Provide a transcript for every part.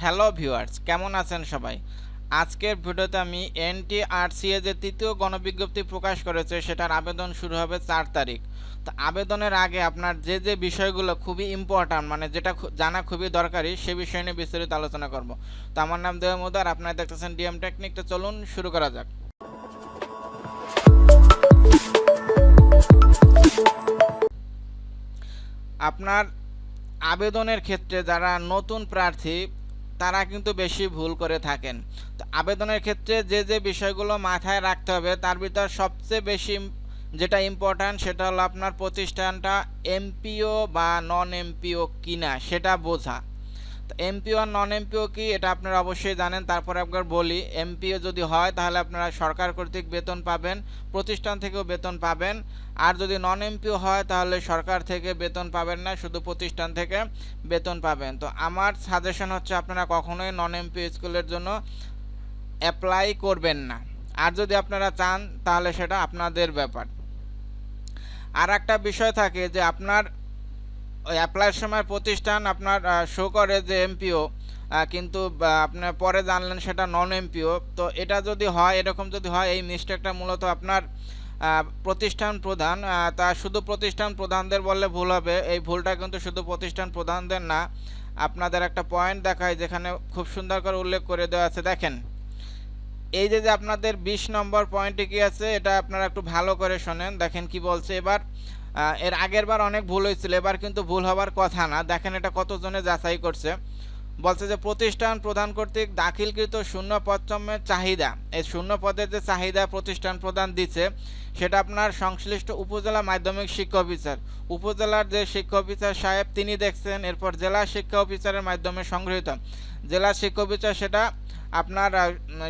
Hello viewers, কেমন আছেন সবাই? আজকের ভিডিওতে আমি NTRCA যে তৃতীয় গণবিজ্ঞপ্তি প্রকাশ করেছে সেটার আবেদন শুরু হবে ৪ তারিখ। তো আবেদনের আগে আপনার যে বিষয়গুলো খুবই ইম্পর্ট্যান্ট, মানে যেটা জানা খুবই দরকারি, সে বিষয় নিয়ে বিস্তারিত আলোচনা করব। তো আমার নাম দেওয়ার আর আপনারা দেখতেছেন Dmtechnic। তো চলুন শুরু করা যাক। আপনার আবেদনের ক্ষেত্রে যারা নতুন প্রার্থী তারা কিন্তু বেশি ভুল করে থাকেন। তো আবেদনের ক্ষেত্রে যে বিষয়গুলো মাথায় রাখতে হবে তার ভিতর সবচেয়ে বেশি যেটা ইম্পর্ট্যান্ট সেটা হলো আপনার প্রতিষ্ঠানটা এমপিও বা নন এমপিও কিনা সেটা বোঝা। তো এমপিও আর নন এমপিও কি এটা আপনারা অবশ্যই জানেন, তারপরে একবার বলি। এমপিও যদি হয় তাহলে আপনারা সরকার কর্তৃক বেতন পাবেন, প্রতিষ্ঠান থেকেও বেতন পাবেন। আর যদি নন এমপিও হয় তাহলে সরকার থেকে বেতন পাবেন না, শুধু প্রতিষ্ঠান থেকে বেতন পাবেন। তো আমার সাজেশন হচ্ছে আপনারা কখনোই নন এমপিও স্কুলের জন্য অ্যাপ্লাই করবেন না। আর যদি আপনারা চান তাহলে সেটা আপনাদের ব্যাপার। আর একটা বিষয় থাকে যে আপনার অ্যাপ্লাইয়ের সময় প্রতিষ্ঠান আপনার শো করে যে এমপিও, কিন্তু আপনার পরে জানলেন সেটা নন এমপিও। তো এটা যদি হয়, এরকম যদি হয়, এই মিস্টেকটা মূলত আপনার প্রতিষ্ঠান প্রধান, তা শুধু প্রতিষ্ঠান প্রধানদের বললে ভুল হবে। এই ভুলটা কিন্তু শুধু প্রতিষ্ঠান প্রধানদের না। আপনাদের একটা পয়েন্ট দেখায় যেখানে খুব সুন্দর করে উল্লেখ করে দেওয়া আছে, দেখেন। এই যে আপনাদের 20 নম্বর পয়েন্টে কি আছে এটা আপনারা একটু ভালো করে শোনেন। দেখেন কি বলছে এবার। এর আগের বার অনেক ভুল হয়েছিল, এবার কিন্তু ভুল হওয়ার কথা না। দেখেন এটা কতজনে যাচাই করছে। বলছে যে প্রতিষ্ঠান প্রধান কর্তৃক দাখিলকৃত শূন্য পদসমূহের চাহিদা, এই শূন্য পদের যে চাহিদা প্রতিষ্ঠান প্রধান দিচ্ছে সেটা আপনার সংশ্লিষ্ট উপজেলা মাধ্যমিক শিক্ষা অফিসার, উপজেলার যে শিক্ষা অফিসার সাহেব তিনি দেখছেন। এরপর জেলা শিক্ষা অফিসারের মাধ্যমে সংগৃহীত, জেলা শিক্ষা অফিসার সেটা আপনার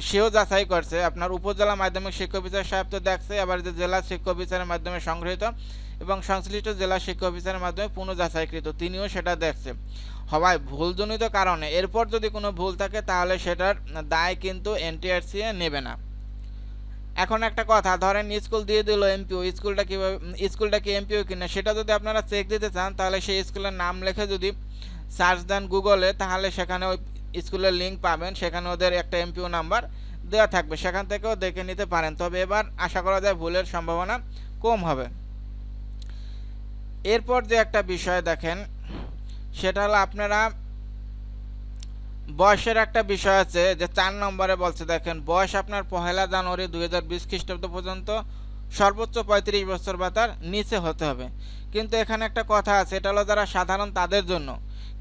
সেও যাচাই করছে। আপনার উপজেলা মাধ্যমিক শিক্ষা অফিসার সাহেব তো দেখছে, আবার যে জেলা শিক্ষা অফিসারের মাধ্যমে সংগৃহীত এবং সংশ্লিষ্ট জেলা শিক্ষা অফিসারের মাধ্যমে পুনঃ যাচাইকৃত, তিনিও সেটা দেখছে। হওয়ায় ভুলজনিত কারণে এরপর যদি কোনো ভুল থাকে তাহলে সেটার দায় কিন্তু NTRCA নেবে না। এখন একটা কথা, ধরেন স্কুল দিয়ে দিল এমপিও, স্কুলটা কীভাবে, স্কুলটা কি এমপিও কিনা সেটা যদি আপনারা চেক দিতে চান তাহলে সেই স্কুলের নাম লিখে যদি সার্চ দেন গুগলে তাহলে সেখানে ওই স্কুলের লিঙ্ক পাবেন, সেখানে ওদের একটা এমপিও নাম্বার দেওয়া থাকবে, সেখান থেকেও দেখে নিতে পারেন। তবে এবার আশা করা যায় ভুলের সম্ভাবনা কম হবে। এরপর যে একটা বিষয় দেখেন সেটা হলো আপনারা বয়সের একটা বিষয় আছে যে 4 নম্বরে বলছে, দেখেন বয়স আপনার 1 জানুয়ারি 2020 খ্রিস্টাব্দ পর্যন্ত সর্বোচ্চ 35 বছর বা তার নিচে হতে হবে। কিন্তু এখানে একটা কথা আছে, এটা হলো যারা সাধারণ তাদের জন্য,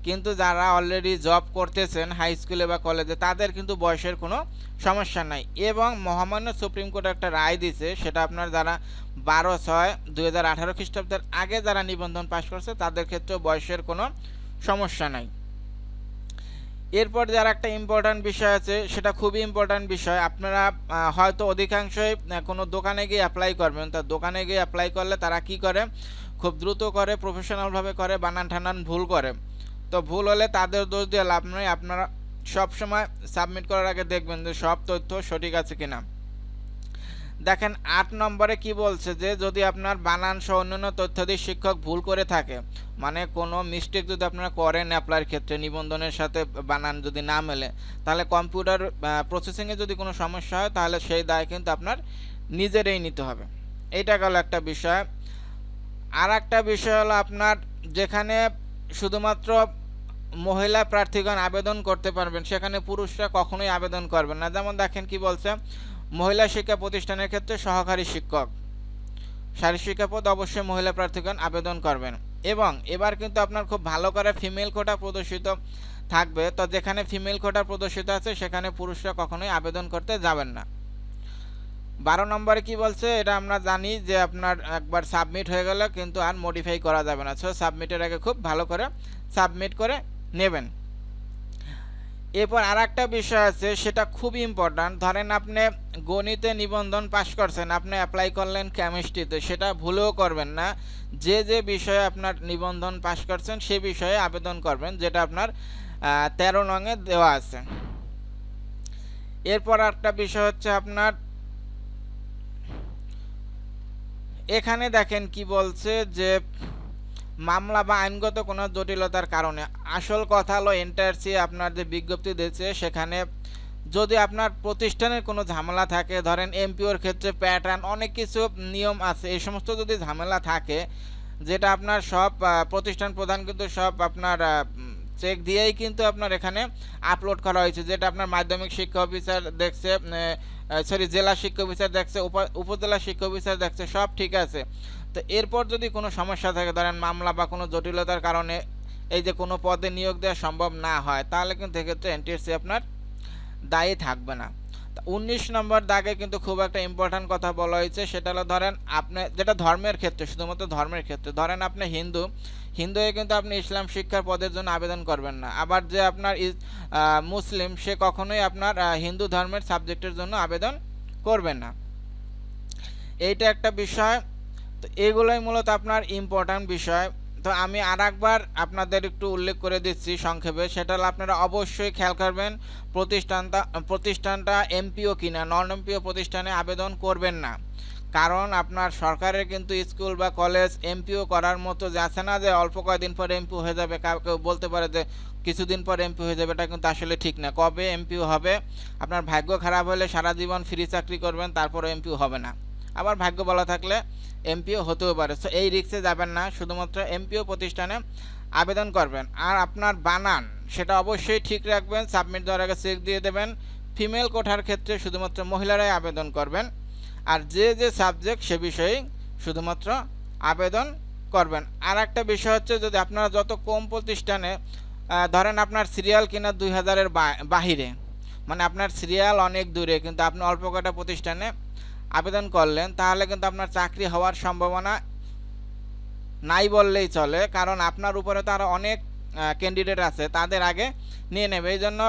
কিন্তু যারা অলরেডি জব করতেছেন হাই স্কুলে বা কলেজে তাদের কিন্তু বয়সের কোনো সমস্যা নাই। এবং মহামান্য সুপ্রিম কোর্ট একটা রায় দিয়েছে, সেটা আপনার যারা 12/6/2018 খ্রিস্টাব্দের আগে যারা নিবন্ধন পাশ করছে তাদের ক্ষেত্রেও বয়সের কোনো সমস্যা নাই। এরপর যার একটা ইম্পর্ট্যান্ট বিষয় আছে, সেটা খুবই ইম্পর্ট্যান্ট বিষয়। আপনারা হয়তো অধিকাংশই কোনো দোকানে গিয়ে অ্যাপ্লাই করবেন। তা দোকানে গিয়ে অ্যাপ্লাই করলে তারা কি করে, খুব দ্রুত করে, প্রফেশনালভাবে করে, বানান ঠানান ভুল করে। তো ভুল হলে তাদের দোষ দিয়ে লাভ নয়। আপনারা সবসময় সাবমিট করার আগে দেখবেন যে সব তথ্য সঠিক আছে কিনা। দেখেন 8 নম্বরে কি বলছে যে যদি আপনার বানান সহ অন্যান্য তথ্যাদি শিক্ষক ভুল করে থাকে, মানে কোনো মিস্টেক যদি আপনারা করেন অ্যাপ্লাইয়ের ক্ষেত্রে, নিবন্ধনের সাথে বানান যদি না মেলে, তাহলে কম্পিউটার প্রসেসিংয়ে যদি কোনো সমস্যা হয় তাহলে সেই দায় কিন্তু আপনার নিজেরই নিতে হবে। এইটা গেল একটা বিষয়। আর একটা বিষয় হলো আপনার যেখানে শুধুমাত্র মহিলা প্রার্থীগণ আবেদন করতে পারবেন সেখানে পুরুষরা কখনোই আবেদন করবেন না। যেমন দেখেন কি বলছে, মহিলা শিক্ষা প্রতিষ্ঠানের ক্ষেত্রে সহকারী শিক্ষক, শারীরিক শিক্ষা পদ অবশ্যই মহিলা প্রার্থীগণ আবেদন করবেন। এবং এবার কিন্তু আপনার খুব ভালো করে ফিমেল কোটা প্রদর্শিত থাকবে। তো যেখানে ফিমেল কোটা প্রদর্শিত আছে সেখানে পুরুষরা কখনোই আবেদন করতে যাবেন না। 12 নম্বরে কি বলছে এটা আমরা জানি যে আপনার একবার সাবমিট হয়ে গেলে কিন্তু আর মডিফাই করা যাবে না। সো সাবমিটের আগে খুব ভালো করে সাবমিট করে নেবেন। এরপর আর একটা বিষয় আছে, সেটা খুবই ইম্পর্ট্যান্ট। ধরেন আপনি গণিতে নিবন্ধন পাশ করছেন, আপনি অ্যাপ্লাই করলেন কেমিস্ট্রিতে, সেটা ভুলেও করবেন না। যে বিষয়ে আপনার নিবন্ধন পাশ করছেন সে বিষয়ে আবেদন করবেন, যেটা আপনার 13 নংয়ে দেওয়া আছে। এরপর একটা বিষয় হচ্ছে আপনার এখানে দেখেন কি বলছে যে মামলা বা আইনগত কোনো জটিলতার কারণে। আসল কথা হলো এনটিআরসিএ আপনার যে বিজ্ঞপ্তি দিয়েছে সেখানে যদি আপনার প্রতিষ্ঠানের কোনো ঝামেলা থাকে, ধরেন এমপিওর ক্ষেত্রে প্যাটার্ন অনেক কিছু নিয়ম আছে, এই সমস্ত যদি ঝামেলা থাকে, যেটা আপনার সব প্রতিষ্ঠান প্রধান কিন্তু সব আপনার চেক দিয়েই কিন্তু আপনার এখানে আপলোড করা হয়েছে, যেটা আপনার মাধ্যমিক শিক্ষা অফিসার দেখছে, সরি জেলা শিক্ষা অফিসার দেখছে, উপজেলা শিক্ষা অফিসার দেখছে, সব ঠিক আছে। তো এরপর যদি কোনো সমস্যা থাকে, ধরেন মামলা বা কোনো জটিলতার কারণে এই যে কোনো পদে নিয়োগ দেওয়া সম্ভব না হয়, তাহলে কিন্তু এক্ষেত্রে এনটিআরসি আপনার দায়ী থাকবে না। 19 নম্বর দাগে কিন্তু খুব একটা ইম্পর্ট্যান্ট কথা বলা হয়েছে, সেটা হলো ধরেন আপনি যেটা ধর্মের ক্ষেত্রে, শুধুমাত্র ধর্মের ক্ষেত্রে, ধরেন আপনি হিন্দু হয়ে কিন্তু আপনি ইসলাম শিক্ষার পদের জন্য আবেদন করবেন না। আবার যে আপনার মুসলিম, সে কখনোই আপনার হিন্দু ধর্মের সাবজেক্টের জন্য আবেদন করবেন না। এইটা একটা বিষয়। তো এগুলোই মূলত আপনার ইম্পর্ট্যান্ট বিষয়। তো আমি আরেকবার আপনাদের একটু উল্লেখ করে দিচ্ছি সংক্ষেপে, সেটা হলো আপনারা অবশ্যই খেয়াল করবেন প্রতিষ্ঠানটা এমপিও কিনা। নন এমপিও প্রতিষ্ঠানে আবেদন করবেন না, কারণ আপনার সরকারের কিন্তু স্কুল বা কলেজ এমপিও করার মতো যাচ্ছে না যে অল্প কয়েকদিন পর এমপিও হয়ে যাবে। কেউ বলতে পারে যে কিছুদিন পর এমপি হয়ে যাবে, এটা কিন্তু আসলে ঠিক না। কবে এমপিও হবে, আপনার ভাগ্য খারাপ হলে সারা জীবন ফ্রি চাকরি করবেন, তারপরে এমপিও হবে না। আবার ভাগ্য ভালো থাকলে এমপিও হতেও পারে। সো এই রিস্কে যাবেন না, শুধুমাত্র এমপিও প্রতিষ্ঠানে আবেদন করবেন। আর আপনার বানান সেটা অবশ্যই ঠিক রাখবেন, সাবমিট দেওয়ার আগে চেক দিয়ে দেবেন। ফিমেল কোটার ক্ষেত্রে শুধুমাত্র মহিলারাই আবেদন করবেন, আর যে যে সাবজেক্ট সে বিষয়ে শুধুমাত্র আবেদন করবেন। আর একটা বিষয় হচ্ছে, যদি আপনারা যত কম প্রতিষ্ঠানে, ধরেন আপনার সিরিয়াল কিনা 2000-এর বাহিরে, মানে আপনার সিরিয়াল অনেক দূরে, কিন্তু আপনি অল্প কটা প্রতিষ্ঠানে আবেদন করলেন, তাহলে কিন্তু আপনার চাকরি হওয়ার সম্ভাবনা নাই বললেই চলে, কারণ আপনার উপরে তো আরও অনেক ক্যান্ডিডেট আছে, তাদের আগে নিয়ে নেবে। এই জন্য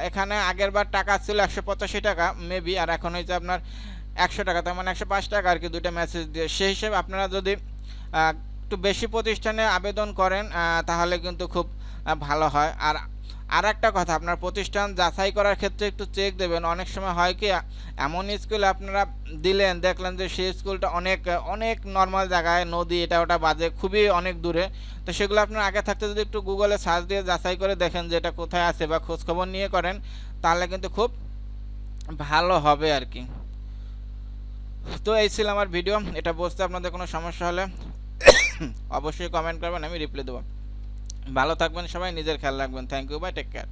এখানে আগের বার টাকা ছিল 185 টাকা মেবি, আর এখন হয়েছে আপনার 100 টাকা, তার মানে 105 টাকা আর কি, দুইটা মেসেজ দিয়ে। সেই হিসেবে আপনারা যদি একটু বেশি প্রতিষ্ঠানে আবেদন করেন তাহলে কিন্তু খুব ভালো হয়। আর একটা কথা, আপনার প্রতিষ্ঠান যাচাই করার ক্ষেত্রে একটু চেক দেবেন। অনেক সময় হয় কি, এমন স্কুলে আপনারা দিলেন, দেখলেন যে সেই স্কুলটা অনেক অনেক নর্মাল জায়গায়, নদী এটা ওটা বাজে, খুবই অনেক দূরে। তো সেগুলো আপনার আগে থাকতে যদি একটু গুগলে সার্চ দিয়ে যাচাই করে দেখেন যে এটা কোথায় আছে, বা খোঁজখবর নিয়ে করেন, তাহলে কিন্তু খুব ভালো হবে আর কি। তো এই ছিল আমার ভিডিও। এটা বুঝতে আপনাদের কোনো সমস্যা হলে অবশ্যই কমেন্ট করবেন, আমি রিপ্লাই দেবো। ভালো থাকবেন সবাই, নিজের খেয়াল রাখবেন। Thank you, bye, take care.